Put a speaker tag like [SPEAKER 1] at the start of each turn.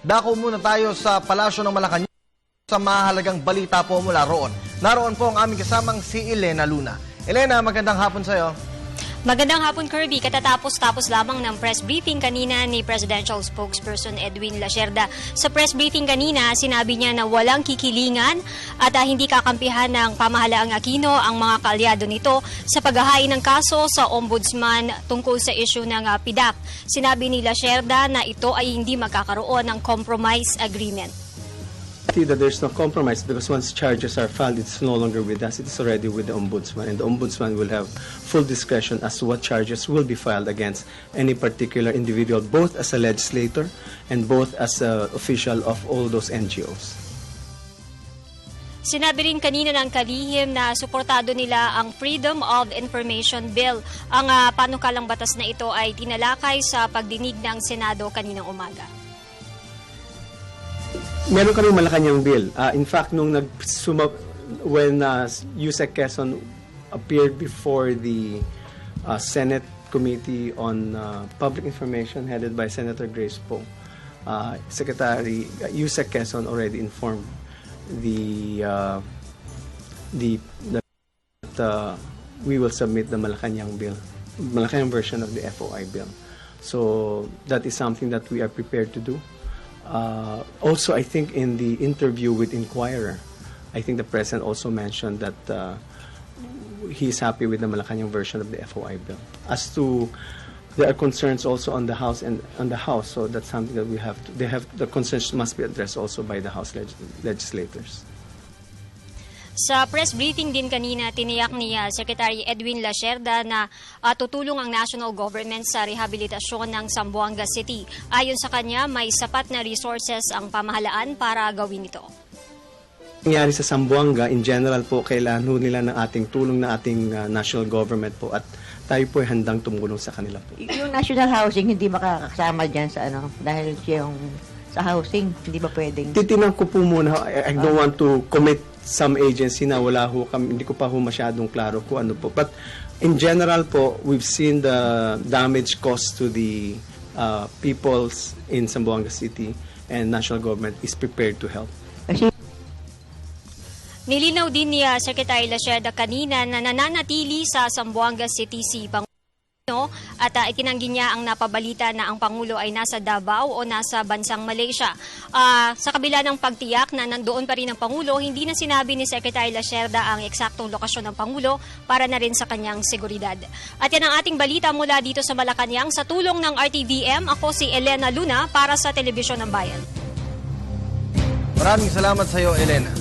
[SPEAKER 1] Dako muna tayo sa Palasyo ng Malacanang sa mahalagang balita po mula roon. Naroon po ang aming kasamang si Elena Luna. Elena, magandang hapon sa'yo.
[SPEAKER 2] Magandang hapon, Kirby. Katatapos lamang ng press briefing kanina ni Presidential Spokesperson Edwin Lacerda. Sa press briefing kanina, sinabi niya na walang kikilingan at hindi kakampihan ng pamahalaang Aquino ang mga kaalyado nito sa paghahain ng kaso sa Ombudsman tungkol sa issue ng PDAP. Sinabi ni Lacerda na ito ay hindi magkakaroon ng compromise agreement.
[SPEAKER 3] That there's no compromise because once charges are filed, it's no longer with us, it's already with the Ombudsman, and the Ombudsman will have full discretion as to what charges will be filed against any particular individual, both as a legislator and both as an official of all those NGOs.
[SPEAKER 2] Sinabi rin kanina ng kalihim na suportado nila ang Freedom of Information Bill. Ang panukalang batas na ito ay tinalakay sa pagdinig ng Senado kaninang umaga.
[SPEAKER 3] Meron kami Malacanang bill. In fact, when Yusek Quezon appeared before the Senate Committee on Public Information headed by Senator Grace Poe, Secretary Yusek Quezon already informed that we will submit the Malacanang bill, Malacanang version of the FOI bill. So that is something that we are prepared to do. Also, I think in the interview with Inquirer, I think the President also mentioned that he's happy with the Malacanang version of the FOI bill. As to, there are concerns also on the House and on the House, so that's something that we have to, the concerns must be addressed also by the House legislators.
[SPEAKER 2] Sa press briefing din kanina, tiniyak ni Secretary Edwin Lacerda na tutulong ang national government sa rehabilitasyon ng Zamboanga City. Ayon sa kanya, may sapat na resources ang pamahalaan para gawin ito.
[SPEAKER 3] Nangyari sa Zamboanga, in general po, kailangan nila ng ating tulong na ating national government po at tayo po ay handang tumulong sa kanila po.
[SPEAKER 4] Yung national housing, hindi makakasama dyan sa dahil yung sa housing, hindi ba pwedeng?
[SPEAKER 3] Titinan ko po muna, I don't want to commit some agency na wala ho kami, hindi ko pa ho masyadong klaro kung ano po. But in general po, we've seen the damage caused to the peoples in Zamboanga City, and national government is prepared to help.
[SPEAKER 2] Nilinaw din ni Secretary Lacerda kanina na nananatili sa Zamboanga City si Pangulo at itinanggi niya ang napabalita na ang Pangulo ay nasa Davao o nasa bansang Malaysia. Sa kabila ng pagtiyak na nandoon pa rin ang Pangulo, hindi na sinabi ni Secretary Lacerda ang eksaktong lokasyon ng Pangulo para na rin sa kanyang seguridad. At yan ang ating balita mula dito sa Malacanang. Sa tulong ng RTVM, ako si Elena Luna para sa Telebisyon ng Bayan.
[SPEAKER 1] Maraming salamat sa iyo, Elena.